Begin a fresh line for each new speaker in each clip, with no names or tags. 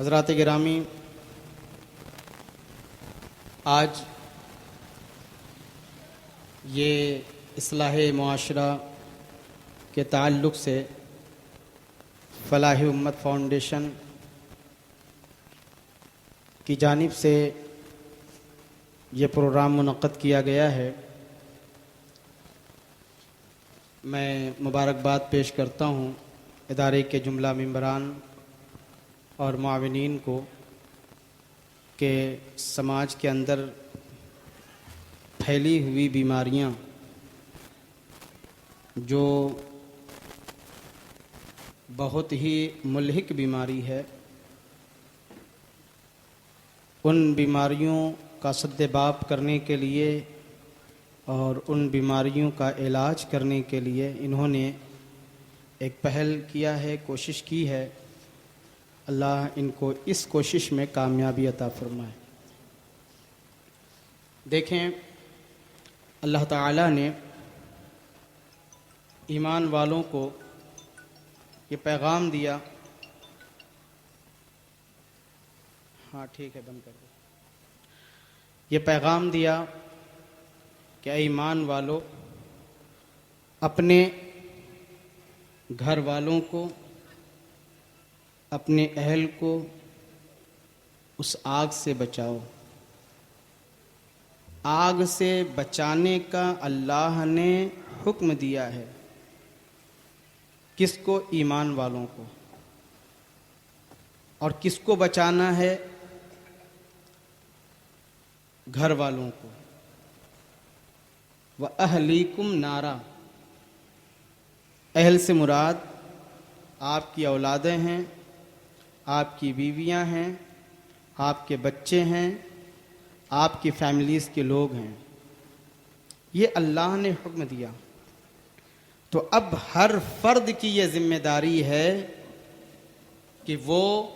حضرات گرامی، آج یہ اصلاح معاشرہ کے تعلق سے فلاح امت فاؤنڈیشن کی جانب سے یہ پروگرام منعقد کیا گیا ہے۔ میں مبارکباد پیش کرتا ہوں ادارے کے جملہ ممبران اور معاونین کو کہ سماج کے اندر پھیلی ہوئی بیماریاں جو بہت ہی ملحق بیماری ہے، ان بیماریوں کا سد باب کرنے کے لیے اور ان بیماریوں کا علاج کرنے کے لیے انہوں نے ایک پہل کیا ہے، کوشش کی ہے۔ اللہ ان کو اس کوشش میں کامیابی عطا فرمائے۔ دیکھیں، اللہ تعالیٰ نے ایمان والوں کو یہ پیغام دیا، ہاں ٹھیک ہے، بند کر دو، یہ پیغام دیا کہ اے ایمان والو، اپنے گھر والوں کو، اپنے اہل کو اس آگ سے بچاؤ۔ آگ سے بچانے کا اللہ نے حکم دیا ہے۔ کس کو؟ ایمان والوں کو۔ اور کس کو بچانا ہے؟ گھر والوں کو۔ وَأَهْلِيكُمْ نَارًا، اہل سے مراد آپ کی اولادیں ہیں، آپ کی بیویاں ہیں، آپ کے بچے ہیں، آپ کی فیملیز کے لوگ ہیں۔ یہ اللہ نے حکم دیا۔ تو اب ہر فرد کی یہ ذمہ داری ہے کہ وہ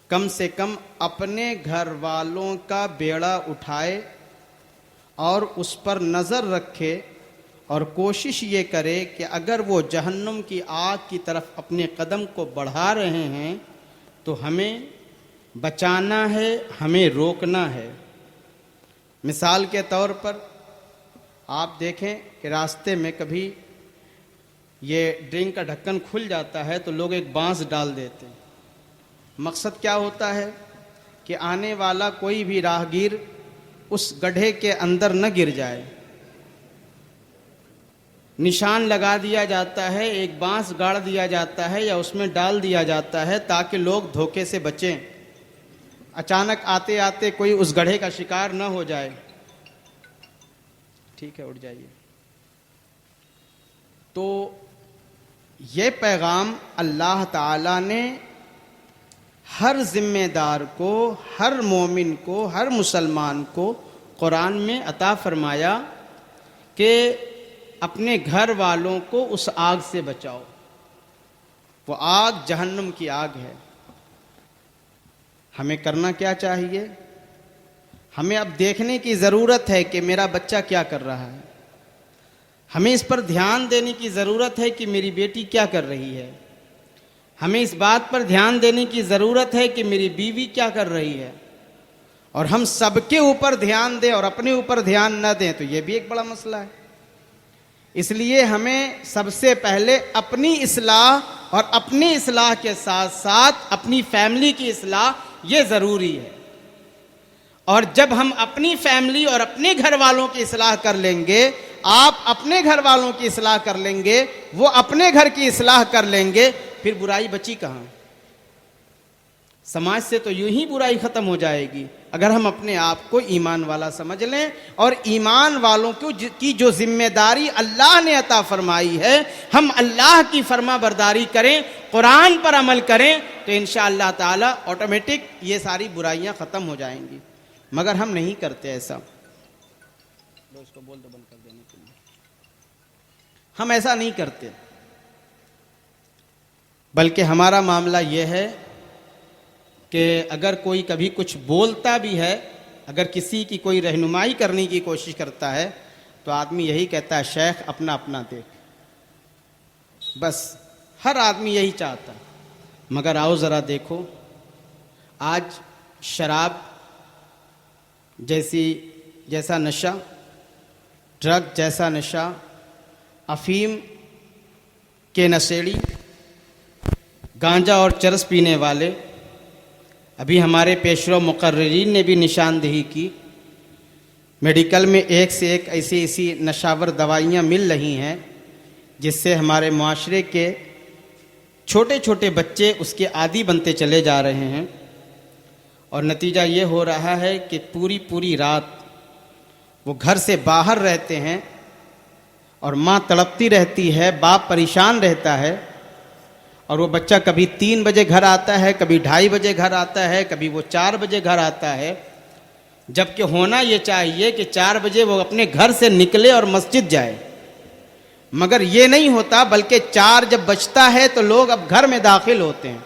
کم سے کم اپنے گھر والوں کا بیڑا اٹھائے اور اس پر نظر رکھے، اور کوشش یہ کرے کہ اگر وہ جہنم کی آگ کی طرف اپنے قدم کو بڑھا رہے ہیں تو ہمیں بچانا ہے، ہمیں روکنا ہے۔ مثال کے طور پر آپ دیکھیں کہ راستے میں کبھی یہ ڈرنک کا ڈھکن کھل جاتا ہے تو لوگ ایک بانس ڈال دیتے ہیں۔ مقصد کیا ہوتا ہے کہ آنے والا کوئی بھی راہگیر اس گڈھے کے اندر نہ گر جائے۔ نشان لگا دیا جاتا ہے، ایک بانس گاڑ دیا جاتا ہے یا اس میں ڈال دیا جاتا ہے تاکہ لوگ دھوکے سے بچیں، اچانک آتے آتے کوئی اس گڑھے کا شکار نہ ہو جائے۔ ٹھیک ہے، اٹھ جائیے۔ تو یہ پیغام اللہ تعالیٰ نے ہر ذمہ دار کو، ہر مومن کو، ہر مسلمان کو قرآن میں عطا فرمایا کہ اپنے گھر والوں کو اس آگ سے بچاؤ۔ وہ آگ جہنم کی آگ ہے۔ ہمیں کرنا کیا چاہیے؟ ہمیں اب دیکھنے کی ضرورت ہے کہ میرا بچہ کیا کر رہا ہے۔ ہمیں اس پر دھیان دینے کی ضرورت ہے کہ میری بیٹی کیا کر رہی ہے۔ ہمیں اس بات پر دھیان دینے کی ضرورت ہے کہ میری بیوی کیا کر رہی ہے۔ اور ہم سب کے اوپر دھیان دیں اور اپنے اوپر دھیان نہ دیں تو یہ بھی ایک بڑا مسئلہ ہے۔ اس لیے ہمیں سب سے پہلے اپنی اصلاح اور اپنی اصلاح کے ساتھ ساتھ اپنی فیملی کی اصلاح یہ ضروری ہے۔ اور جب ہم اپنی فیملی اور اپنے گھر والوں کی اصلاح کر لیں گے، آپ اپنے گھر والوں کی اصلاح کر لیں گے، وہ اپنے گھر کی اصلاح کر لیں گے، پھر برائی بچی کہاں؟ سماج سے تو یوں ہی برائی ختم ہو جائے گی اگر ہم اپنے آپ کو ایمان والا سمجھ لیں اور ایمان والوں کی جو ذمہ داری اللہ نے عطا فرمائی ہے ہم اللہ کی فرما برداری کریں، قرآن پر عمل کریں تو انشاءاللہ تعالی آٹومیٹک یہ ساری برائیاں ختم ہو جائیں گی۔ مگر ہم نہیں کرتے ایسا۔ لو اس کو بول دو بند کر دینے کے لیے۔ ہم ایسا نہیں کرتے، بلکہ ہمارا معاملہ یہ ہے کہ اگر کوئی کبھی کچھ بولتا بھی ہے، اگر کسی کی کوئی رہنمائی کرنے کی کوشش کرتا ہے تو آدمی یہی کہتا ہے شیخ اپنا اپنا دیکھ۔ بس ہر آدمی یہی چاہتا ہے۔ مگر آؤ ذرا دیکھو آج شراب جیسا نشہ، ڈرگ جیسا نشہ، افیم کے نشیڑی، گانجا اور چرس پینے والے، ابھی ہمارے پیشرو مقررین نے بھی نشاندہی کی، میڈیکل میں ایک سے ایک ایسی نشاور دوائیاں مل رہی ہیں جس سے ہمارے معاشرے کے چھوٹے چھوٹے بچے اس کے عادی بنتے چلے جا رہے ہیں، اور نتیجہ یہ ہو رہا ہے کہ پوری رات وہ گھر سے باہر رہتے ہیں اور ماں تڑپتی رہتی ہے، باپ پریشان رہتا ہے، اور وہ بچہ کبھی 3 بجے گھر آتا ہے، کبھی 2:30 بجے گھر آتا ہے، کبھی وہ 4 بجے گھر آتا ہے، جبکہ ہونا یہ چاہیے کہ 4 بجے وہ اپنے گھر سے نکلے اور مسجد جائے، مگر یہ نہیں ہوتا، بلکہ 4 جب بجتا ہے تو لوگ اب گھر میں داخل ہوتے ہیں،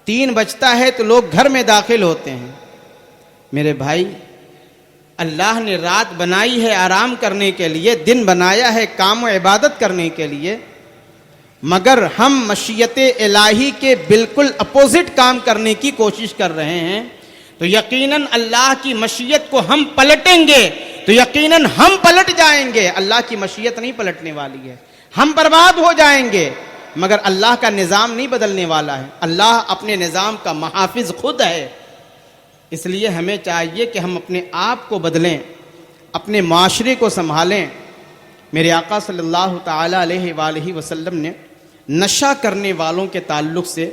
3 بجتا ہے تو لوگ گھر میں داخل ہوتے ہیں۔ میرے بھائی، اللہ نے رات بنائی ہے آرام کرنے کے لیے، دن بنایا ہے کام و عبادت کرنے کے لیے، مگر ہم مشیت الہی کے بالکل اپوزٹ کام کرنے کی کوشش کر رہے ہیں، تو یقیناً اللہ کی مشیت کو ہم پلٹیں گے تو یقیناً ہم پلٹ جائیں گے۔ اللہ کی مشیت نہیں پلٹنے والی ہے، ہم برباد ہو جائیں گے، مگر اللہ کا نظام نہیں بدلنے والا ہے۔ اللہ اپنے نظام کا محافظ خود ہے، اس لیے ہمیں چاہیے کہ ہم اپنے آپ کو بدلیں، اپنے معاشرے کو سنبھالیں۔ میرے آقا صلی اللہ تعالی علیہ وآلہ وسلم نے نشہ کرنے والوں کے تعلق سے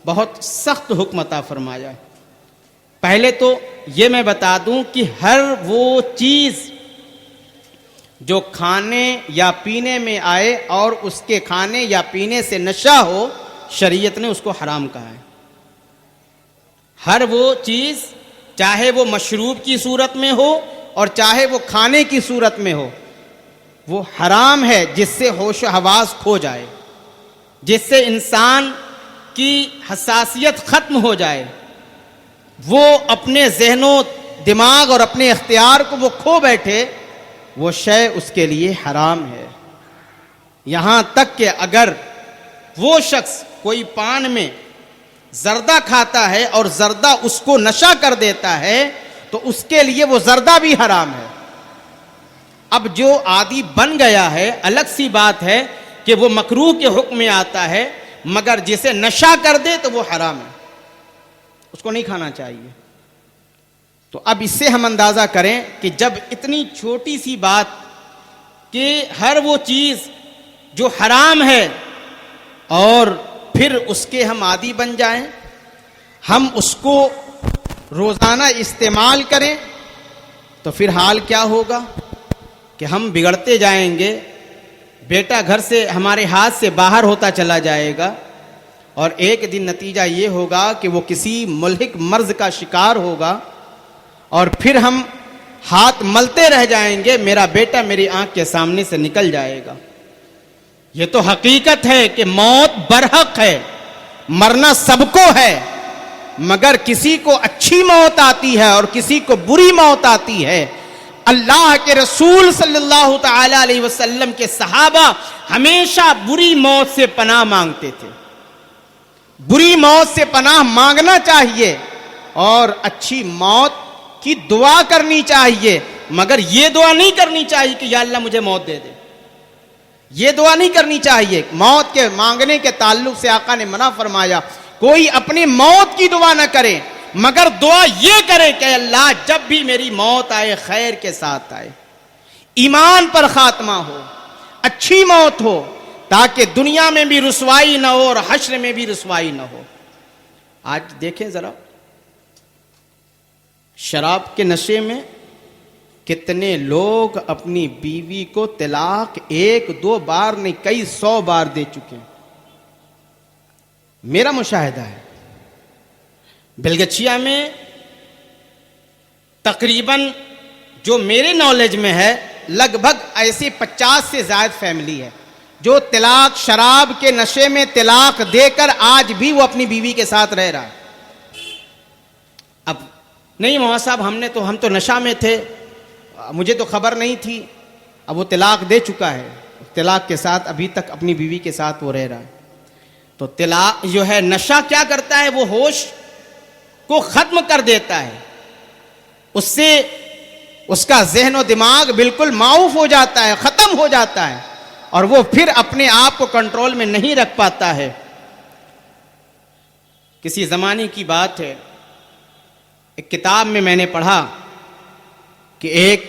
بہت سخت حکم عطا فرمایا۔ پہلے تو یہ میں بتا دوں کہ ہر وہ چیز جو کھانے یا پینے میں آئے اور اس کے کھانے یا پینے سے نشہ ہو، شریعت نے اس کو حرام کہا ہے۔ ہر وہ چیز، چاہے وہ مشروب کی صورت میں ہو اور چاہے وہ کھانے کی صورت میں ہو، وہ حرام ہے، جس سے ہوش و حواس کھو جائے، جس سے انسان کی حساسیت ختم ہو جائے، وہ اپنے ذہن و دماغ اور اپنے اختیار کو وہ کھو بیٹھے، وہ شے اس کے لیے حرام ہے۔ یہاں تک کہ اگر وہ شخص کوئی پان میں زردہ کھاتا ہے اور زردہ اس کو نشہ کر دیتا ہے تو اس کے لیے وہ زردہ بھی حرام ہے۔ اب جو عادی بن گیا ہے، الگ سی بات ہے کہ وہ مکروہ کے حکم میں آتا ہے، مگر جسے نشہ کر دے تو وہ حرام ہے، اس کو نہیں کھانا چاہیے۔ تو اب اس سے ہم اندازہ کریں کہ جب اتنی چھوٹی سی بات کہ ہر وہ چیز جو حرام ہے اور پھر اس کے ہم عادی بن جائیں، ہم اس کو روزانہ استعمال کریں، تو پھر حال کیا ہوگا کہ ہم بگڑتے جائیں گے، بیٹا گھر سے ہمارے ہاتھ سے باہر ہوتا چلا جائے گا، اور ایک دن نتیجہ یہ ہوگا کہ وہ کسی ملحق مرض کا شکار ہوگا، اور پھر ہم ہاتھ ملتے رہ جائیں گے، میرا بیٹا میری آنکھ کے سامنے سے نکل جائے گا۔ یہ تو حقیقت ہے کہ موت برحق ہے، مرنا سب کو ہے، مگر کسی کو اچھی موت آتی ہے اور کسی کو بری موت آتی ہے۔ اللہ کے رسول صلی اللہ تعالی علیہ وسلم کے صحابہ ہمیشہ بری موت سے پناہ مانگتے تھے۔ بری موت سے پناہ مانگنا چاہیے اور اچھی موت کی دعا کرنی چاہیے، مگر یہ دعا نہیں کرنی چاہیے کہ یا اللہ مجھے موت دے دے، یہ دعا نہیں کرنی چاہیے۔ موت کے مانگنے کے تعلق سے آقا نے منع فرمایا، کوئی اپنی موت کی دعا نہ کرے، مگر دعا یہ کرے کہ اللہ جب بھی میری موت آئے خیر کے ساتھ آئے، ایمان پر خاتمہ ہو، اچھی موت ہو، تاکہ دنیا میں بھی رسوائی نہ ہو اور حشر میں بھی رسوائی نہ ہو۔ آج دیکھیں ذرا، شراب کے نشے میں کتنے لوگ اپنی بیوی کو طلاق 1-2 بار نہیں کئی 100 بار دے چکے ہیں۔ میرا مشاہدہ ہے بلگچیا میں تقریباً جو میرے نالج میں ہے لگ بھگ ایسی 50 سے زائد فیملی ہے جو طلاق، شراب کے نشے میں طلاق دے کر آج بھی وہ اپنی بیوی کے ساتھ رہ رہا ہے۔ اب نہیں مولانا صاحب ہم تو نشہ میں تھے، مجھے تو خبر نہیں تھی۔ اب وہ طلاق دے چکا ہے، طلاق کے ساتھ ابھی تک اپنی بیوی کے ساتھ وہ رہ رہا ہے۔ تو طلاق جو ہے، نشہ کیا کرتا ہے، وہ ہوش کو ختم کر دیتا ہے، اس سے اس کا ذہن و دماغ بالکل معاف ہو جاتا ہے، ختم ہو جاتا ہے، اور وہ پھر اپنے آپ کو کنٹرول میں نہیں رکھ پاتا ہے۔ کسی زمانے کی بات ہے، ایک کتاب میں نے پڑھا کہ ایک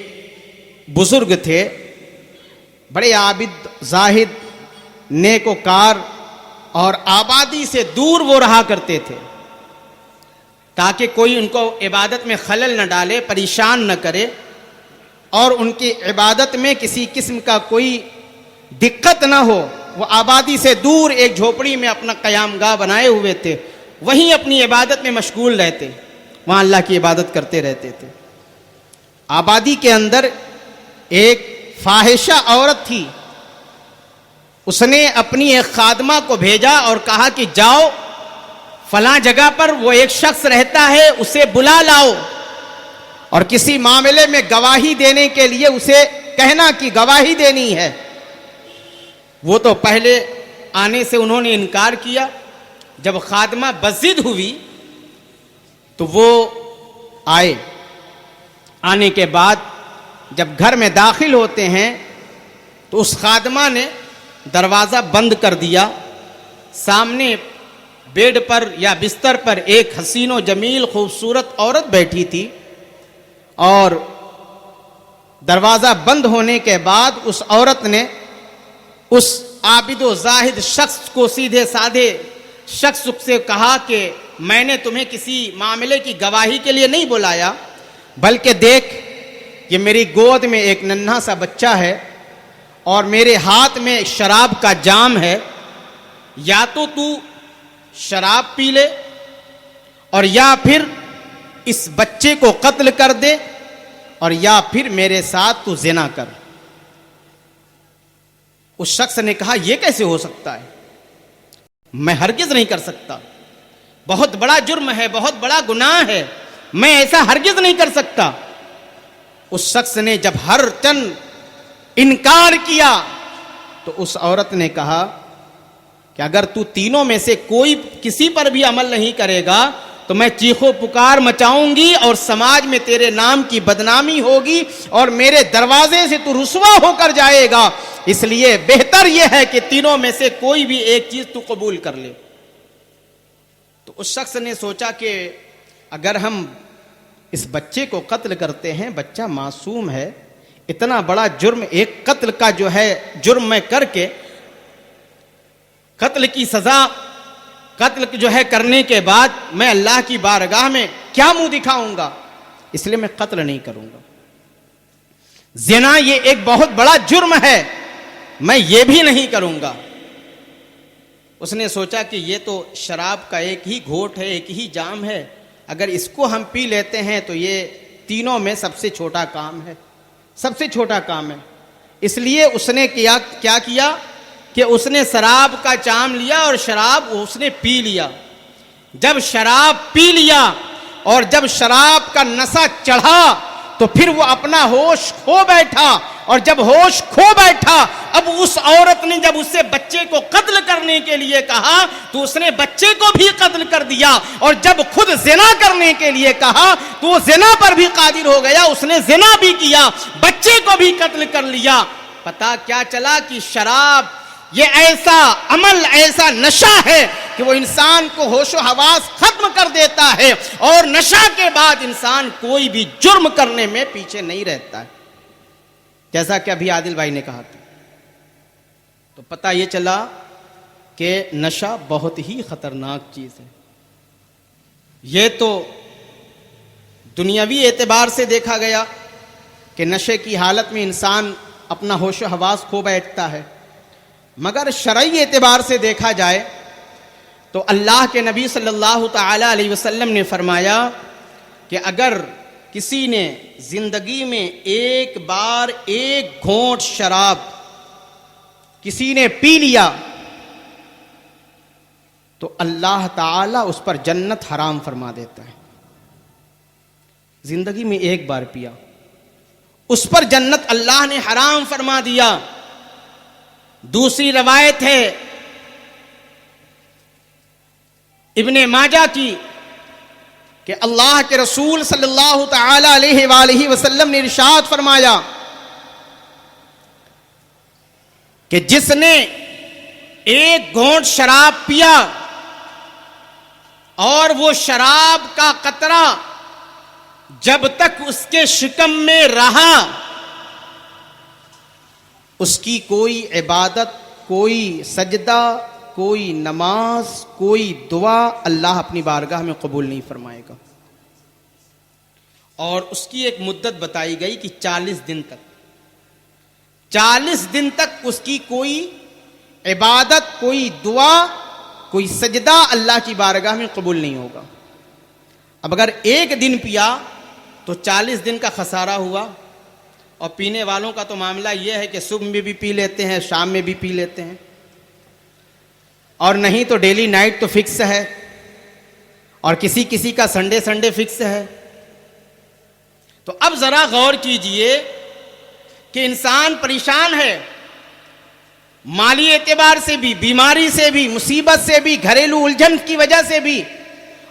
بزرگ تھے، بڑے عابد، زاہد، نیک وکار، اور آبادی سے دور وہ رہا کرتے تھے تاکہ کوئی ان کو عبادت میں خلل نہ ڈالے، پریشان نہ کرے، اور ان کی عبادت میں کسی قسم کا کوئی دقت نہ ہو۔ وہ آبادی سے دور ایک جھوپڑی میں اپنا قیام گاہ بنائے ہوئے تھے، وہیں اپنی عبادت میں مشغول رہتے، وہاں اللہ کی عبادت کرتے رہتے تھے۔ آبادی کے اندر ایک فاحشہ عورت تھی، اس نے اپنی ایک خادمہ کو بھیجا اور کہا کہ جاؤ فلاں جگہ پر وہ ایک شخص رہتا ہے، اسے بلا لاؤ، اور کسی معاملے میں گواہی دینے کے لیے اسے کہنا کہ گواہی دینی ہے۔ وہ تو پہلے آنے سے انہوں نے انکار کیا، جب خادمہ بضد ہوئی تو وہ آئے۔ آنے کے بعد جب گھر میں داخل ہوتے ہیں تو اس خادمہ نے دروازہ بند کر دیا، سامنے بیڈ پر یا بستر پر ایک حسین و جمیل خوبصورت عورت بیٹھی تھی، اور دروازہ بند ہونے کے بعد اس عورت نے اس عابد و زاہد شخص کو، سیدھے سادھے شخص سے کہا کہ میں نے تمہیں کسی معاملے کی گواہی کے لیے نہیں بلایا، بلکہ دیکھ یہ میری گود میں ایک ننھا سا بچہ ہے اور میرے ہاتھ میں شراب کا جام ہے، یا تو شراب پی لے اور یا پھر اس بچے کو قتل کر دے، اور یا پھر میرے ساتھ تو زنا کر۔ اس شخص نے کہا یہ کیسے ہو سکتا ہے، میں ہرگز نہیں کر سکتا، بہت بڑا جرم ہے، بہت بڑا گناہ ہے، میں ایسا ہرگز نہیں کر سکتا۔ اس شخص نے جب ہر چند انکار کیا تو اس عورت نے کہا کہ اگر تو تینوں میں سے کوئی کسی پر بھی عمل نہیں کرے گا تو میں چیخو پکار مچاؤں گی اور سماج میں تیرے نام کی بدنامی ہوگی اور میرے دروازے سے تو رسوا ہو کر جائے گا، اس لیے بہتر یہ ہے کہ تینوں میں سے کوئی بھی ایک چیز تو قبول کر لے۔ تو اس شخص نے سوچا کہ اگر ہم اس بچے کو قتل کرتے ہیں، بچہ معصوم ہے، اتنا بڑا جرم، ایک قتل کا جو ہے جرم میں کر کے، قتل کی سزا، قتل جو ہے کرنے کے بعد میں اللہ کی بارگاہ میں کیا منہ دکھاؤں گا، اس لیے میں قتل نہیں کروں گا۔ زنا یہ ایک بہت بڑا جرم ہے، میں یہ بھی نہیں کروں گا۔ اس نے سوچا کہ یہ تو شراب کا ایک ہی گھونٹ ہے، ایک ہی جام ہے، اگر اس کو ہم پی لیتے ہیں تو یہ تینوں میں سب سے چھوٹا کام ہے، سب سے چھوٹا کام ہے۔ اس لیے اس نے کیا کہ اس نے شراب کا جام لیا اور شراب اس نے پی لیا۔ جب شراب پی لیا اور جب شراب کا نشہ چڑھا تو پھر وہ اپنا ہوش کھو بیٹھا، اور جب ہوش کھو بیٹھا اب اس عورت نے جب اس سے بچے کو قتل کرنے کے لیے کہا تو اس نے بچے کو بھی قتل کر دیا، اور جب خود زنا کرنے کے لیے کہا تو وہ زنا پر بھی قادر ہو گیا، اس نے زنا بھی کیا، بچے کو بھی قتل کر لیا۔ پتہ کیا چلا کہ شراب یہ ایسا عمل، ایسا نشہ ہے کہ وہ انسان کو ہوش و حواس ختم کر دیتا ہے، اور نشہ کے بعد انسان کوئی بھی جرم کرنے میں پیچھے نہیں رہتا ہے، جیسا کہ ابھی عادل بھائی نے کہا تھا۔ تو پتہ یہ چلا کہ نشہ بہت ہی خطرناک چیز ہے۔ یہ تو دنیاوی اعتبار سے دیکھا گیا کہ نشے کی حالت میں انسان اپنا ہوش و حواس کھو بیٹھتا ہے، مگر شرعی اعتبار سے دیکھا جائے تو اللہ کے نبی صلی اللہ تعالی علیہ وسلم نے فرمایا کہ اگر کسی نے زندگی میں ایک بار ایک گھونٹ شراب کسی نے پی لیا تو اللہ تعالیٰ اس پر جنت حرام فرما دیتا ہے۔ زندگی میں ایک بار پیا، اس پر جنت اللہ نے حرام فرما دیا۔ دوسری روایت ہے ابن ماجہ کی، کہ اللہ کے رسول صلی اللہ تعالی علیہ وآلہ وسلم نے ارشاد فرمایا کہ جس نے ایک گھونٹ شراب پیا اور وہ شراب کا قطرہ جب تک اس کے شکم میں رہا، اس کی کوئی عبادت، کوئی سجدہ، کوئی نماز، کوئی دعا اللہ اپنی بارگاہ میں قبول نہیں فرمائے گا. اور اس کی ایک مدت بتائی گئی کہ 40 دن تک 40 دن تک اس کی کوئی عبادت، کوئی دعا، کوئی سجدہ اللہ کی بارگاہ میں قبول نہیں ہوگا. اب اگر ایک دن پیا تو 40 دن کا خسارہ ہوا. اور پینے والوں کا تو معاملہ یہ ہے کہ صبح میں بھی پی لیتے ہیں، شام میں بھی پی لیتے ہیں، اور نہیں تو ڈیلی نائٹ تو فکس ہے، اور کسی کسی کا سنڈے فکس ہے. تو اب ذرا غور کیجئے کہ انسان پریشان ہے، مالی اعتبار سے بھی، بیماری سے بھی، مصیبت سے بھی، گھریلو الجھن کی وجہ سے بھی،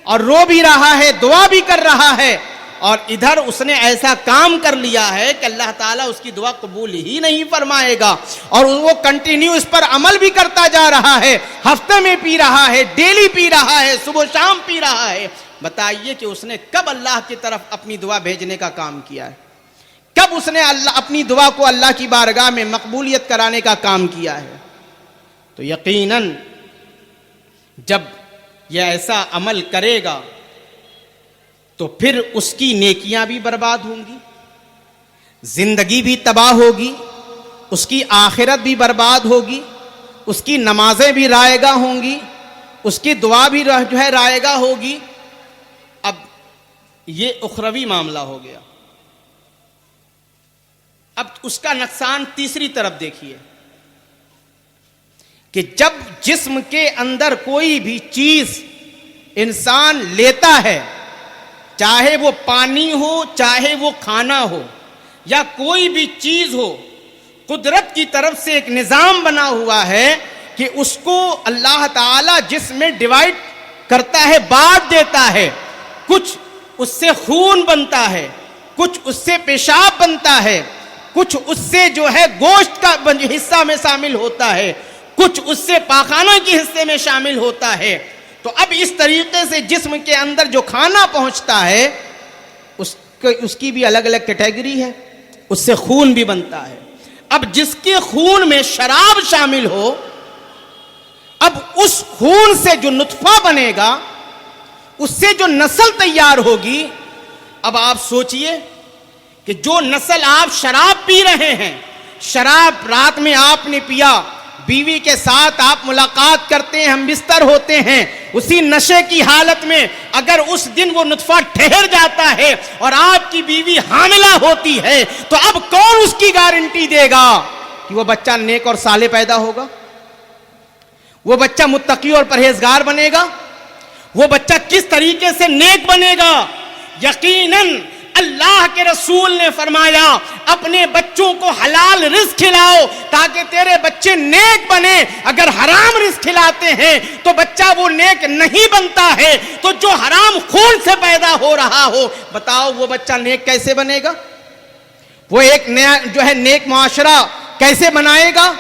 اور رو بھی رہا ہے، دعا بھی کر رہا ہے، اور ادھر اس نے ایسا کام کر لیا ہے کہ اللہ تعالیٰ اس کی دعا قبول ہی نہیں فرمائے گا. اور وہ کنٹینیو اس پر عمل بھی کرتا جا رہا ہے، ہفتے میں پی رہا ہے، ڈیلی پی رہا ہے، صبح شام پی رہا ہے. بتائیے کہ اس نے کب اللہ کی طرف اپنی دعا بھیجنے کا کام کیا ہے؟ کب اس نے اپنی دعا کو اللہ کی بارگاہ میں مقبولیت کرانے کا کام کیا ہے؟ تو یقیناً جب یہ ایسا عمل کرے گا تو پھر اس کی نیکیاں بھی برباد ہوں گی، زندگی بھی تباہ ہوگی، اس کی آخرت بھی برباد ہوگی، اس کی نمازیں بھی رائے گاہ ہوں گی، اس کی دعا بھی جو ہے رائے گاہ ہوگی. اب یہ اخروی معاملہ ہو گیا. اب اس کا نقصان تیسری طرف دیکھیے کہ جب جسم کے اندر کوئی بھی چیز انسان لیتا ہے، چاہے وہ پانی ہو، چاہے وہ کھانا ہو، یا کوئی بھی چیز ہو، قدرت کی طرف سے ایک نظام بنا ہوا ہے کہ اس کو اللہ تعالی جس میں ڈیوائڈ کرتا ہے، بانٹ دیتا ہے. کچھ اس سے خون بنتا ہے، کچھ اس سے پیشاب بنتا ہے، کچھ اس سے جو ہے گوشت کا حصہ میں شامل ہوتا ہے، کچھ اس سے پاخانہ کے حصے میں شامل ہوتا ہے. تو اب اس طریقے سے جسم کے اندر جو کھانا پہنچتا ہے اس کی بھی الگ الگ کیٹیگری ہے، اس سے خون بھی بنتا ہے. اب جس کے خون میں شراب شامل ہو، اب اس خون سے جو نطفہ بنے گا، اس سے جو نسل تیار ہوگی، اب آپ سوچئے کہ جو نسل آپ شراب پی رہے ہیں، شراب رات میں آپ نے پیا، بیوی کے ساتھ آپ ملاقات کرتے ہیں، ہم بستر ہوتے ہیں، اسی نشے کی حالت میں اگر اس دن وہ نطفہ ٹھہر جاتا ہے اور آپ کی بیوی حاملہ ہوتی ہے، تو اب کون اس کی گارنٹی دے گا کہ وہ بچہ نیک اور صالح پیدا ہوگا؟ وہ بچہ متقی اور پرہیزگار بنے گا؟ وہ بچہ کس طریقے سے نیک بنے گا؟ یقیناً اللہ کے رسول نے فرمایا اپنے بچوں کو حلال رزق کھلاؤ تاکہ تیرے بچے نیک بنے. اگر حرام رزق کھلاتے ہیں تو بچہ وہ نیک نہیں بنتا ہے. تو جو حرام خون سے پیدا ہو رہا ہو، بتاؤ وہ بچہ نیک کیسے بنے گا؟ وہ ایک نیا جو ہے نیک معاشرہ کیسے بنائے گا؟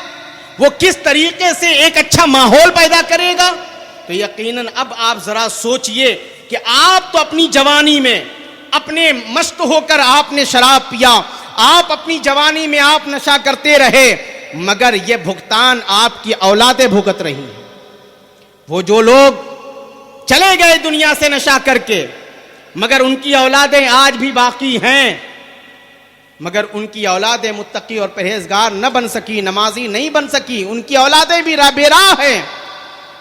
وہ کس طریقے سے ایک اچھا ماحول پیدا کرے گا؟ تو یقیناً اب آپ ذرا سوچئے کہ آپ تو اپنی جوانی میں اپنے مست ہو کر آپ نے شراب پیا، آپ اپنی جوانی میں آپ نشہ کرتے رہے، مگر یہ بھگتان آپ کی اولادیں بھگت رہی ہیں. وہ جو لوگ چلے گئے دنیا سے نشہ کر کے، مگر ان کی اولادیں آج بھی باقی ہیں، مگر ان کی اولادیں متقی اور پرہیزگار نہ بن سکی، نمازی نہیں بن سکی، ان کی اولادیں بھی بے راہ ہیں.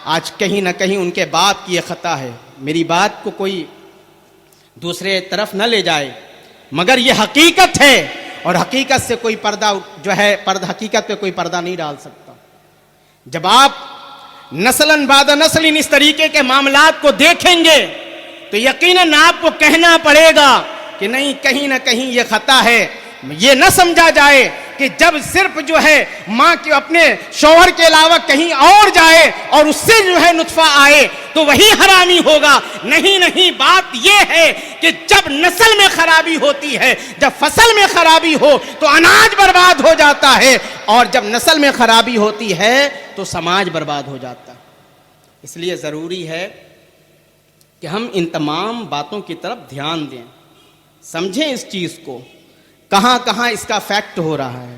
آج کہیں نہ کہیں ان کے باپ کی یہ خطا ہے. میری بات کو کوئی دوسرے طرف نہ لے جائے، مگر یہ حقیقت ہے، اور حقیقت سے کوئی پردہ جو ہے حقیقت پہ کوئی پردہ نہیں ڈال سکتا. جب آپ نسلاً بعد نسل اس طریقے کے معاملات کو دیکھیں گے تو یقیناً آپ کو کہنا پڑے گا کہ نہیں، کہیں نہ کہیں یہ خطا ہے. یہ نہ سمجھا جائے کہ کہ جب صرف جو ہے ماں کے اپنے شوہر کے علاوہ کہیں اور جائے اور اس سے جو ہے نطفہ آئے تو وہی حرامی ہوگا. نہیں, بات یہ ہے کہ جب نسل میں خرابی ہوتی ہے, جب فصل میں خرابی ہو تو اناج برباد ہو جاتا ہے, اور جب نسل میں خرابی ہوتی ہے تو سماج برباد ہو جاتا ہے. اس لیے ضروری ہے کہ ہم ان تمام باتوں کی طرف دھیان دیں, سمجھیں اس چیز کو, کہاں کہاں اس کا فیکٹ ہو رہا ہے,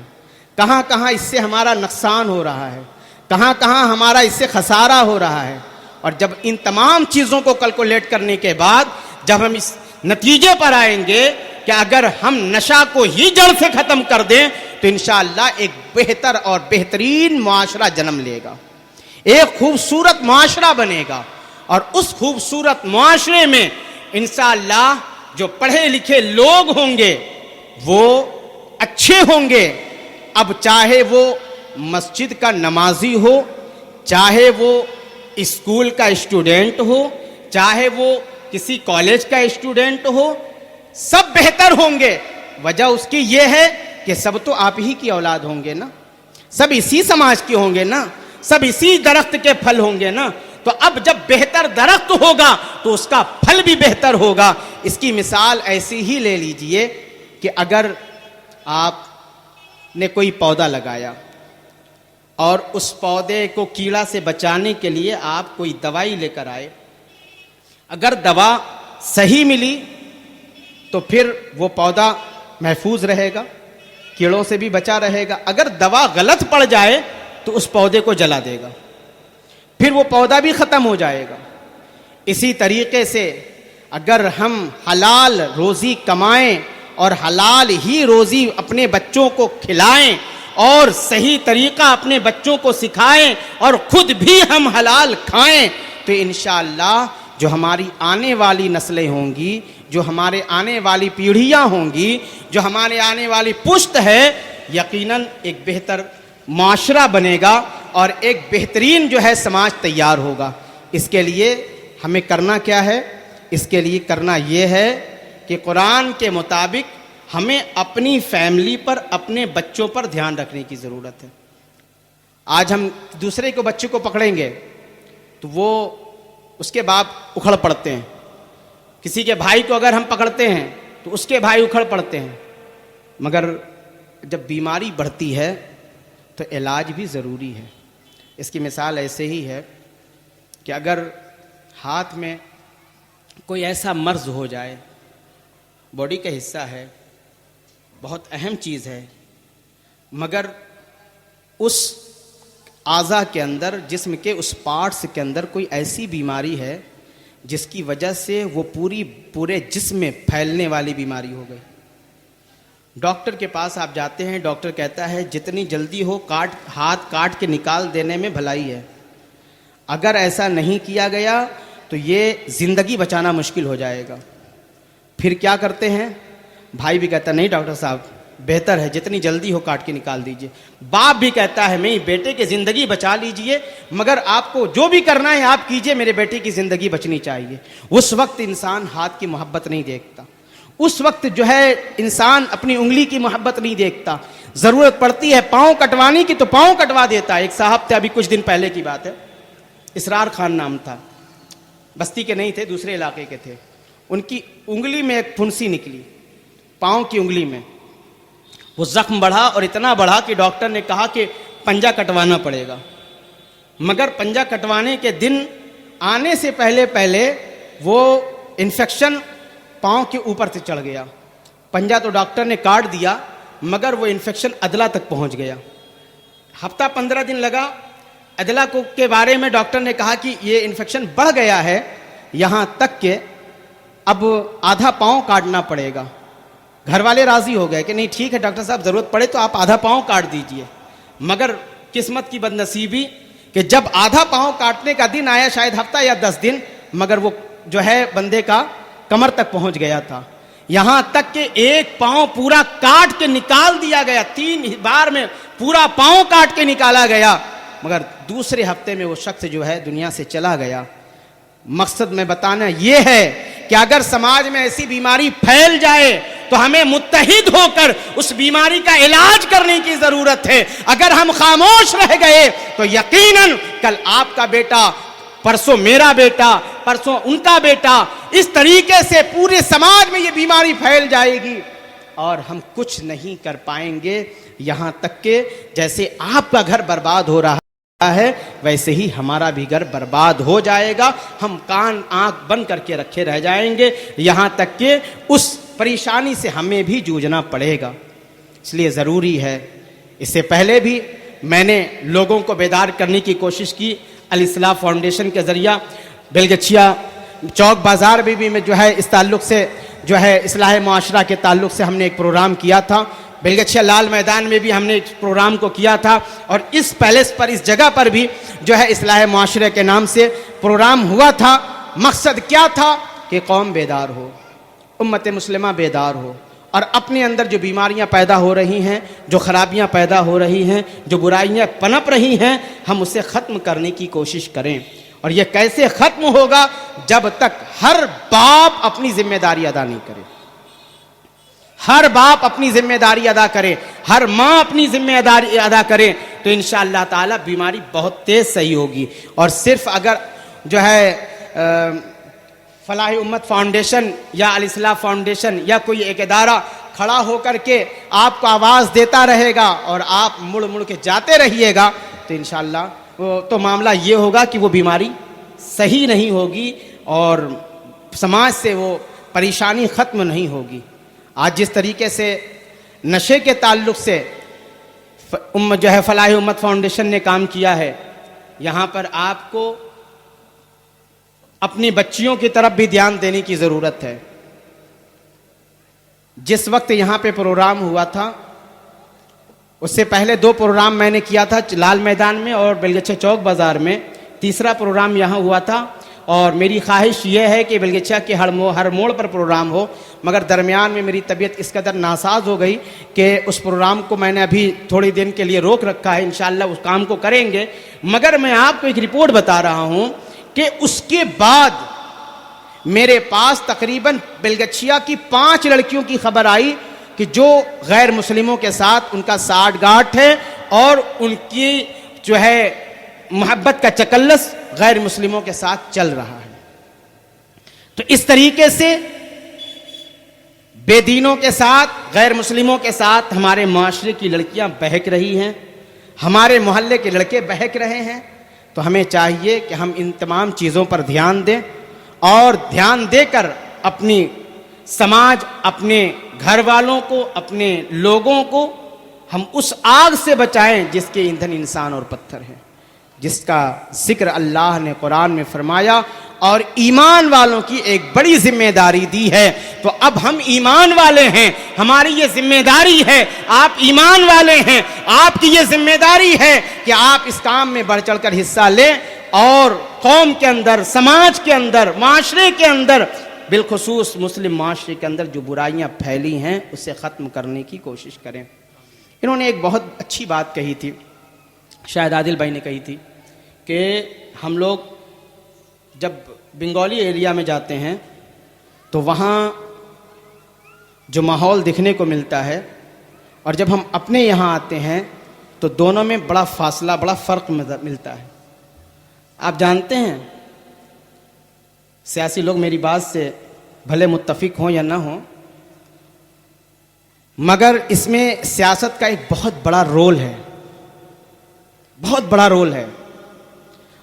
کہاں کہاں اس سے ہمارا نقصان ہو رہا ہے, کہاں کہاں ہمارا اس سے خسارہ ہو رہا ہے. اور جب ان تمام چیزوں کو کیلکولیٹ کرنے کے بعد جب ہم اس نتیجے پر آئیں گے کہ اگر ہم نشہ کو ہی جڑ سے ختم کر دیں تو انشاءاللہ ایک بہتر اور بہترین معاشرہ جنم لے گا, ایک خوبصورت معاشرہ بنے گا. اور اس خوبصورت معاشرے میں انشاءاللہ جو پڑھے لکھے لوگ ہوں گے وہ اچھے ہوں گے. اب چاہے وہ مسجد کا نمازی ہو, چاہے وہ اسکول کا اسٹوڈنٹ ہو, چاہے وہ کسی کالج کا اسٹوڈنٹ ہو, سب بہتر ہوں گے. وجہ اس کی یہ ہے کہ سب تو آپ ہی کی اولاد ہوں گے نا, سب اسی سماج کے ہوں گے نا, سب اسی درخت کے پھل ہوں گے نا. تو اب جب بہتر درخت ہوگا تو اس کا پھل بھی بہتر ہوگا. اس کی مثال ایسی ہی لے لیجئے کہ اگر آپ نے کوئی پودا لگایا اور اس پودے کو کیڑا سے بچانے کے لیے آپ کوئی دوائی لے کر آئے, اگر دوا صحیح ملی تو پھر وہ پودا محفوظ رہے گا, کیڑوں سے بھی بچا رہے گا. اگر دوا غلط پڑ جائے تو اس پودے کو جلا دے گا, پھر وہ پودا بھی ختم ہو جائے گا. اسی طریقے سے اگر ہم حلال روزی کمائیں اور حلال ہی روزی اپنے بچوں کو کھلائیں اور صحیح طریقہ اپنے بچوں کو سکھائیں اور خود بھی ہم حلال کھائیں تو انشاءاللہ جو ہماری آنے والی نسلیں ہوں گی, جو ہمارے آنے والی پیڑھیاں ہوں گی, جو ہمارے آنے والی پشت ہے, یقیناً ایک بہتر معاشرہ بنے گا اور ایک بہترین جو ہے سماج تیار ہوگا. اس کے لیے ہمیں کرنا کیا ہے؟ اس کے لیے کرنا یہ ہے کہ قرآن کے مطابق ہمیں اپنی فیملی پر, اپنے بچوں پر دھیان رکھنے کی ضرورت ہے. آج ہم دوسرے کو بچے کو پکڑیں گے تو وہ اس کے باپ اکھڑ پڑتے ہیں, کسی کے بھائی کو اگر ہم پکڑتے ہیں تو اس کے بھائی اکھڑ پڑتے ہیں. مگر جب بیماری بڑھتی ہے تو علاج بھی ضروری ہے. اس کی مثال ایسے ہی ہے کہ اگر ہاتھ میں کوئی ایسا مرض ہو جائے, باڈی کا حصہ ہے, بہت اہم چیز ہے, مگر اس اعضاء کے اندر, جسم کے اس پارٹس کے اندر کوئی ایسی بیماری ہے جس کی وجہ سے وہ پورے جسم میں پھیلنے والی بیماری ہو گئی. ڈاکٹر کے پاس آپ جاتے ہیں, ڈاکٹر کہتا ہے جتنی جلدی ہو ہاتھ کاٹ کے نکال دینے میں بھلائی ہے. اگر ایسا نہیں کیا گیا تو یہ زندگی بچانا مشکل ہو جائے گا. پھر کیا کرتے ہیں؟ بھائی بھی کہتا ہے نہیں ڈاکٹر صاحب بہتر ہے جتنی جلدی ہو کاٹ کے نکال دیجئے. باپ بھی کہتا ہے نہیں بیٹے کی زندگی بچا لیجئے, مگر آپ کو جو بھی کرنا ہے آپ کیجئے, میرے بیٹے کی زندگی بچنی چاہیے. اس وقت انسان ہاتھ کی محبت نہیں دیکھتا, اس وقت جو ہے انسان اپنی انگلی کی محبت نہیں دیکھتا. ضرورت پڑتی ہے پاؤں کٹوانے کی تو پاؤں کٹوا دیتا ہے. ایک صاحب تھے, ابھی کچھ دن پہلے کی بات ہے, اسرار خان نام تھا, بستی کے نہیں تھے, دوسرے علاقے کے تھے. ان کی انگلی میں ایک پھنسی نکلی, پاؤں کی انگلی میں. وہ زخم بڑھا اور اتنا بڑھا کہ ڈاکٹر نے کہا کہ پنجہ کٹوانا پڑے گا. مگر پنجہ کٹوانے کے دن آنے سے پہلے وہ انفیکشن پاؤں کے اوپر سے چڑھ گیا. پنجہ تو ڈاکٹر نے کاٹ دیا مگر وہ انفیکشن عدلہ تک پہنچ گیا. ہفتہ 15 دن لگا. عدلہ کے بارے میں ڈاکٹر نے کہا کہ یہ انفیکشن بڑھ گیا ہے, یہاں تک کہ اب آدھا پاؤں کاٹنا پڑے گا. گھر والے راضی ہو گئے کہ نہیں ٹھیک ہے ڈاکٹر صاحب ضرورت پڑے تو آپ آدھا پاؤں کاٹ دیجئے. مگر قسمت کی بد نصیبی کہ جب آدھا پاؤں کاٹنے کا دن آیا, شاید ہفتہ یا 10 دن, مگر وہ جو ہے بندے کا کمر تک پہنچ گیا تھا. یہاں تک کہ ایک پاؤں پورا کاٹ کے نکال دیا گیا, 3 بار میں پورا پاؤں کاٹ کے نکالا گیا. مگر دوسرے ہفتے میں وہ شخص جو ہے دنیا سے چلا گیا. مقصد میں بتانا یہ ہے کہ اگر سماج میں ایسی بیماری پھیل جائے تو ہمیں متحد ہو کر اس بیماری کا علاج کرنے کی ضرورت ہے. اگر ہم خاموش رہ گئے تو یقیناً کل آپ کا بیٹا، پرسوں میرا بیٹا، پرسوں ان کا بیٹا، اس طریقے سے پورے سماج میں یہ بیماری پھیل جائے گی اور ہم کچھ نہیں کر پائیں گے. یہاں تک کہ جیسے آپ کا گھر برباد ہو رہا ہے ویسے ہی ہمارا بھی گھر برباد ہو جائے گا. ہم کان آنکھ بند کر کے رکھے رہ جائیں گے یہاں تک کہ اس پریشانی سے ہمیں بھی جوجھنا پڑے گا. اس لیے ضروری ہے، اس سے پہلے بھی میں نے لوگوں کو بیدار کرنے کی کوشش کی الاصلاح فاؤنڈیشن کے ذریعہ. بیلگچھیا چوک بازار میں بھی میں جو ہے اس تعلق سے جو ہے اصلاح معاشرہ کے تعلق سے ہم نے ایک پروگرام کیا تھا. بیلگچھیا لال میدان میں بھی ہم نے ایک پروگرام کو کیا تھا اور اس پیلس پر، اس جگہ پر بھی جو ہے اصلاح معاشرہ کے نام سے پروگرام ہوا تھا. مقصد کیا تھا کہ قوم بیدار ہو، امت مسلمہ بیدار ہو اور اپنے اندر جو بیماریاں پیدا ہو رہی ہیں، جو خرابیاں پیدا ہو رہی ہیں، جو برائیاں پنپ رہی ہیں، ہم اسے ختم کرنے کی کوشش کریں. اور یہ کیسے ختم ہوگا؟ جب تک ہر باپ اپنی ذمہ داری ادا نہیں کرے، ہر باپ اپنی ذمہ داری ادا کرے، ہر ماں اپنی ذمہ داری ادا کرے تو انشاءاللہ تعالی بیماری بہت تیز صحیح ہوگی. اور صرف اگر جو ہے فلاح امت فاؤنڈیشن یا الاصلاح فاؤنڈیشن یا کوئی ایک ادارہ کھڑا ہو کر کے آپ کو آواز دیتا رہے گا اور آپ مڑ مڑ کے جاتے رہیے گا تو انشاءاللہ تو معاملہ یہ ہوگا کہ وہ بیماری صحیح نہیں ہوگی اور سماج سے وہ پریشانی ختم نہیں ہوگی. آج جس طریقے سے نشے کے تعلق سے جو ہے فلاح امت فاؤنڈیشن نے کام کیا ہے، یہاں پر آپ کو اپنی بچیوں کی طرف بھی دھیان دینے کی ضرورت ہے. جس وقت یہاں پہ پروگرام ہوا تھا اس سے پہلے 2 پروگرام میں نے کیا تھا لال میدان میں اور بیلگچھیا چوک بازار میں. تیسرا پروگرام یہاں ہوا تھا اور میری خواہش یہ ہے کہ بیلگچھیا کے ہر موڑ پر پروگرام ہو، مگر درمیان میں میری طبیعت اس قدر ناساز ہو گئی کہ اس پروگرام کو میں نے ابھی تھوڑی دن کے لیے روک رکھا ہے. انشاءاللہ اس کام کو کریں گے. مگر میں آپ کو ایک رپورٹ بتا رہا ہوں کہ اس کے بعد میرے پاس تقریباً بیلگچھیا کی 5 لڑکیوں کی خبر آئی کہ جو غیر مسلموں کے ساتھ ان کا ساٹھ گاٹھ ہے اور ان کی جو ہے محبت کا چکلس غیر مسلموں کے ساتھ چل رہا ہے. تو اس طریقے سے بے دینوں کے ساتھ، غیر مسلموں کے ساتھ ہمارے معاشرے کی لڑکیاں بہک رہی ہیں، ہمارے محلے کے لڑکے بہک رہے ہیں. تو ہمیں چاہیے کہ ہم ان تمام چیزوں پر دھیان دیں اور دھیان دے کر اپنی سماج، اپنے گھر والوں کو، اپنے لوگوں کو ہم اس آگ سے بچائیں جس کے ایندھن انسان اور پتھر ہیں، جس کا ذکر اللہ نے قرآن میں فرمایا اور ایمان والوں کی ایک بڑی ذمہ داری دی ہے. تو اب ہم ایمان والے ہیں، ہماری یہ ذمہ داری ہے. آپ ایمان والے ہیں، آپ کی یہ ذمہ داری ہے کہ آپ اس کام میں بڑھ چڑھ کر حصہ لیں اور قوم کے اندر، سماج کے اندر، معاشرے کے اندر، بالخصوص مسلم معاشرے کے اندر جو برائیاں پھیلی ہیں اسے ختم کرنے کی کوشش کریں. انہوں نے ایک بہت اچھی بات کہی تھی، شاید عادل بھائی نے کہی تھی کہ ہم لوگ جب بنگالی ایریا میں جاتے ہیں تو وہاں جو ماحول دیکھنے کو ملتا ہے اور جب ہم اپنے یہاں آتے ہیں تو دونوں میں بڑا فاصلہ، بڑا فرق ملتا ہے. آپ جانتے ہیں سیاسی لوگ میری بات سے بھلے متفق ہوں یا نہ ہوں، مگر اس میں سیاست کا ایک بہت بڑا رول ہے، بہت بڑا رول ہے.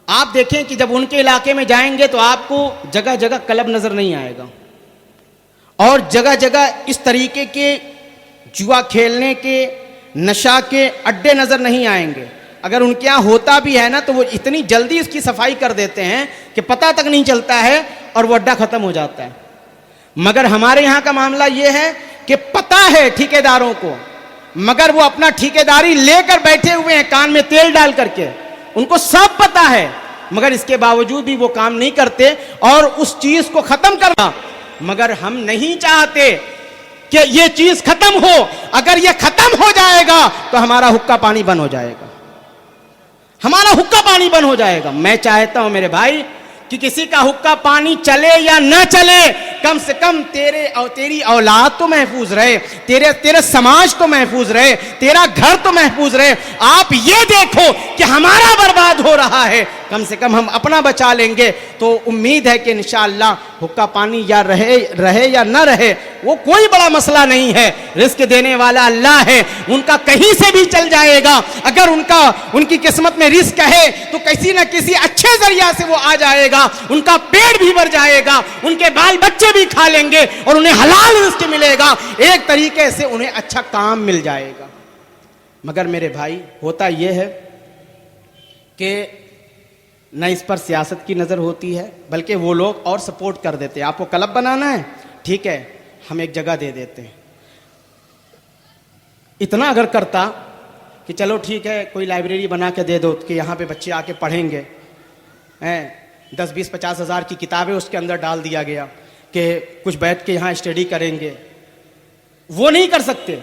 آپ دیکھیں کہ جب ان کے علاقے میں جائیں گے تو آپ کو جگہ جگہ کلب نظر نہیں آئے گا اور جگہ جگہ اس طریقے کے جوا کھیلنے کے، نشہ کے اڈے نظر نہیں آئیں گے. اگر ان کے یہاں ہوتا بھی ہے نا تو وہ اتنی جلدی اس کی صفائی کر دیتے ہیں کہ پتہ تک نہیں چلتا ہے اور وہ اڈا ختم ہو جاتا ہے. مگر ہمارے یہاں کا معاملہ یہ ہے کہ پتہ ہے ٹھیکیداروں کو، مگر وہ اپنا ٹھیکیداری لے کر بیٹھے ہوئے ہیں کان میں تیل ڈال کر کے. ان کو سب پتہ ہے مگر اس کے باوجود بھی وہ کام نہیں کرتے اور اس چیز کو ختم کرنا. مگر ہم نہیں چاہتے کہ یہ چیز ختم ہو. اگر یہ ختم ہو جائے گا تو ہمارا حقہ پانی بند ہو جائے گا، ہمارا حقہ پانی بند ہو جائے گا. میں چاہتا ہوں میرے بھائی کہ کسی کا حقہ پانی چلے یا نہ چلے، کم سے کم تیری اولاد تو محفوظ رہے، تیرے سماج تو محفوظ رہے، تیرا گھر تو محفوظ رہے۔ آپ یہ دیکھو کہ ہمارا برباد ہو رہا ہے، کم سے کم ہم اپنا بچا لیں گے تو امید ہے کہ انشاءاللہ حقہ پانی یا رہے یا نہ رہے وہ کوئی بڑا مسئلہ نہیں ہے۔ رزق دینے والا اللہ ہے، ان کا کہیں سے بھی چل جائے گا۔ اگر ان کی قسمت میں رزق ہے تو کسی نہ کسی اچھے ذریعہ سے وہ آ جائے گا، ان کا پیٹ بھی بھر جائے گا، ان کے بال بچے بھی کھا لیں گے اور انہیں حلال رزق ملے گا، ایک طریقے سے انہیں اچھا کام مل جائے گا۔ مگر میرے بھائی ہوتا یہ ہے کہ نہ اس پر سیاست کی نظر ہوتی ہے، بلکہ وہ لوگ اور سپورٹ کر دیتے ہیں۔ آپ کو کلب بنانا ہے، ٹھیک ہے ہم ایک جگہ دے دیتے ہیں۔ اتنا اگر کرتا کہ چلو ٹھیک ہے کوئی لائبریری بنا کے دے دو کہ یہاں پہ بچے آ کے پڑھیں گے، 10 20 50 ہزار کی کتابیں اس کے اندر ڈال دیا گیا کہ کچھ بیٹھ کے یہاں اسٹڈی کریں گے، وہ نہیں کر سکتے۔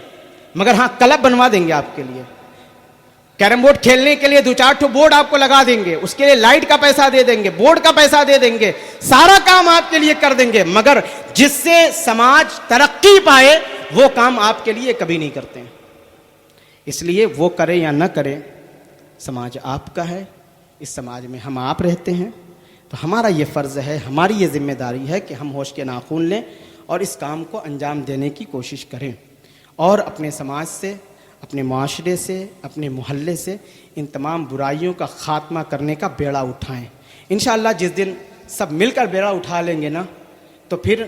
مگر ہاں کلب بنوا دیں گے آپ کے لیے، کیرم بورڈ کھیلنے کے لیے 2-4 بورڈ آپ کو لگا دیں گے، اس کے لیے لائٹ کا پیسہ دے دیں گے، بورڈ کا پیسہ دے دیں گے، سارا کام آپ کے لیے کر دیں گے، مگر جس سے سماج ترقی پائے وہ کام آپ کے لیے کبھی نہیں کرتے ہیں۔ اس لیے وہ کرے یا نہ کرے، سماج آپ کا ہے، اس سماج میں ہم آپ رہتے ہیں، تو ہمارا یہ فرض ہے، ہماری یہ ذمہ داری ہے کہ ہم ہوش کے ناخن لیں اور اس کام کو انجام دینے کی کوشش کریں اور اپنے سماج سے، اپنے معاشرے سے، اپنے محلے سے ان تمام برائیوں کا خاتمہ کرنے کا بیڑا اٹھائیں۔ انشاءاللہ جس دن سب مل کر بیڑا اٹھا لیں گے نا تو پھر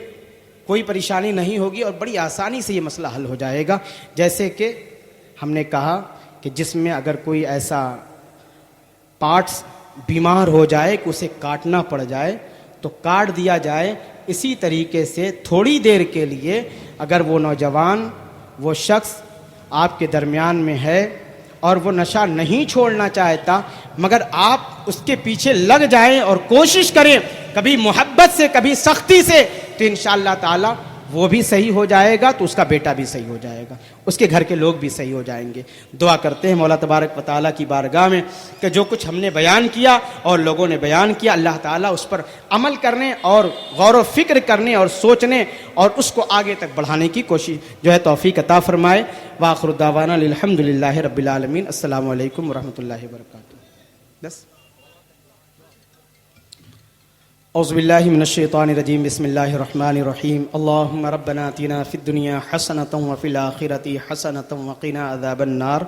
کوئی پریشانی نہیں ہوگی اور بڑی آسانی سے یہ مسئلہ حل ہو جائے گا۔ جیسے کہ ہم نے کہا کہ جسم میں اگر کوئی ایسا پارٹس بیمار ہو جائے کہ اسے کاٹنا پڑ جائے تو کاٹ دیا جائے، اسی طریقے سے تھوڑی دیر کے لیے اگر وہ نوجوان، وہ شخص آپ کے درمیان میں ہے اور وہ نشہ نہیں چھوڑنا چاہتا، مگر آپ اس کے پیچھے لگ جائیں اور کوشش کریں کبھی محبت سے کبھی سختی سے، تو انشاءاللہ تعالی وہ بھی صحیح ہو جائے گا، تو اس کا بیٹا بھی صحیح ہو جائے گا، اس کے گھر کے لوگ بھی صحیح ہو جائیں گے۔ دعا کرتے ہیں مولا تبارک و تعالیٰ کی بارگاہ میں کہ جو کچھ ہم نے بیان کیا اور لوگوں نے بیان کیا، اللہ تعالیٰ اس پر عمل کرنے اور غور و فکر کرنے اور سوچنے اور اس کو آگے تک بڑھانے کی کوشش جو ہے توفیق عطا فرمائے۔ وآخر دعوانا الحمدللہ رب العالمین۔ السلام علیکم ورحمۃ اللہ وبرکاتہ۔ بس اعوذ باللہ من الشیطان الرجیم، بسم اللہ الرحمن الرحیم۔ اللہم ربنا آتنا فی الدنیا حسنۃ وفی الآخرۃ حسنۃ وقنا عذاب النار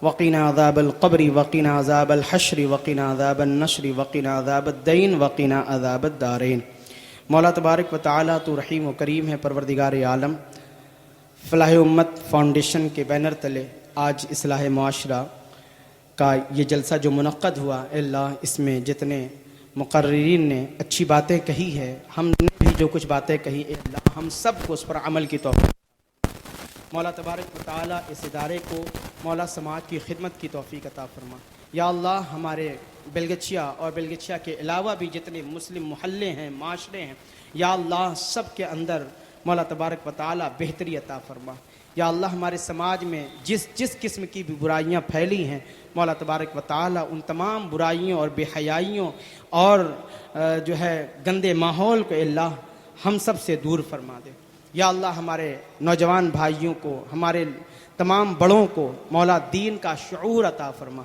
وقنا عذاب القبر وقنا عذاب الحشر وقنا عذاب النشر وقنا عذاب الدین وقنا عذاب الدارین۔ مولا تبارک و تعالیٰ تو رحیم و کریم ہے، پروردگار عالم۔ فلاح امت فاؤنڈیشن کے بینر تلے آج اصلاح معاشرہ کا یہ جلسہ جو منعقد ہوا، اے اللہ اس میں جتنے مقررین نے اچھی باتیں کہی ہے، ہم نے بھی جو کچھ باتیں کہی، اے اللہ ہم سب کو اس پر عمل کی توفیق، مولا تبارک و تعالیٰ اس ادارے کو مولا سماج کی خدمت کی توفیق عطا فرما۔ یا اللہ ہمارے بیلگچیا اور بیلگچیا کے علاوہ بھی جتنے مسلم محلے ہیں، معاشرے ہیں، یا اللہ سب کے اندر مولا تبارک و تعالیٰ بہتری عطا فرما۔ یا اللہ ہمارے سماج میں جس قسم کی بھی برائیاں پھیلی ہیں، مولا تبارک و تعالیٰ ان تمام برائیوں اور بے حیائیوں اور جو ہے گندے ماحول کو اللہ ہم سب سے دور فرما دے۔ یا اللہ ہمارے نوجوان بھائیوں کو، ہمارے تمام بڑوں کو مولا دین کا شعور عطا فرما،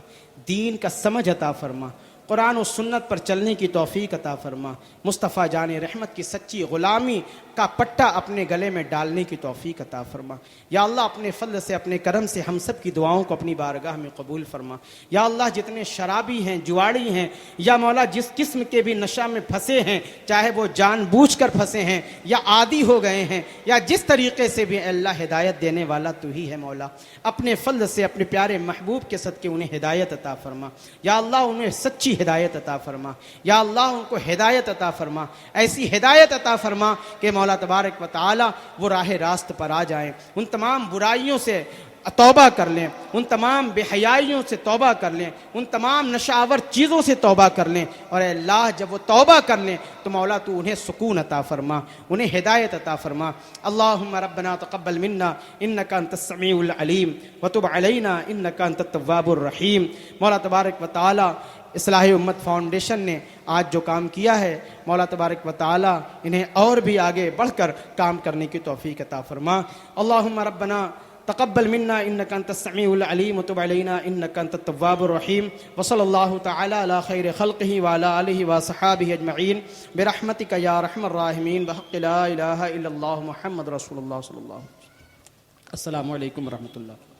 دین کا سمجھ عطا فرما، قرآن و سنت پر چلنے کی توفیق عطا فرما، مصطفیٰ جان رحمت کی سچی غلامی کا پٹا اپنے گلے میں ڈالنے کی توفیق عطا فرما۔ یا اللہ اپنے فضل سے، اپنے کرم سے ہم سب کی دعاؤں کو اپنی بارگاہ میں قبول فرما۔ یا اللہ جتنے شرابی ہیں، جواڑی ہیں، یا مولا جس قسم کے بھی نشہ میں پھنسے ہیں، چاہے وہ جان بوجھ کر پھنسے ہیں یا عادی ہو گئے ہیں، یا جس طریقے سے بھی، اللہ ہدایت دینے والا تو ہی ہے مولا، اپنے فضل سے اپنے پیارے محبوب کے صدقے انہیں ہدایت عطا فرما۔ یا اللہ انہیں سچی ہدایت عطا فرما۔ یا اللہ ان کو ہدایت عطا فرما، ایسی ہدایت عطا فرما کہ مولا تبارک و تعالی وہ راہ راست پر آ جائیں، ان تمام برائیوں سے توبہ کر لیں، ان تمام بے حیائیوں سے توبہ کر لیں، ان تمام نشاور چیزوں سے توبہ کر لیں، اور اے اللہ جب وہ توبہ کر لیں تو مولا تو انہیں سکون عطا فرما، انہیں ہدایت عطا فرما۔ اللہم ربنا تقبل منا انکا انت السمیع العلیم وتب علینا انکا انت التواب الرحیم۔ مولا تبارک و تعالی اصلاح امت فاؤنڈیشن نے آج جو کام کیا ہے، مولا تبارک و تعالی انہیں اور بھی آگے بڑھ کر کام کرنے کی توفیق عطا فرما۔ اللہم ربنا تقبل منا انك انت السميع العليم وتب علينا انك انت التواب الرحيم، وصلى الله تعالى على خير خلقه وعلى اله وصحبه اجمعين برحمتك يا ارحم الراحمين بحق لا اله الا الله محمد رسول الله صلی اللہ علیہ وسلم۔ السلام علیکم ورحمۃ اللہ۔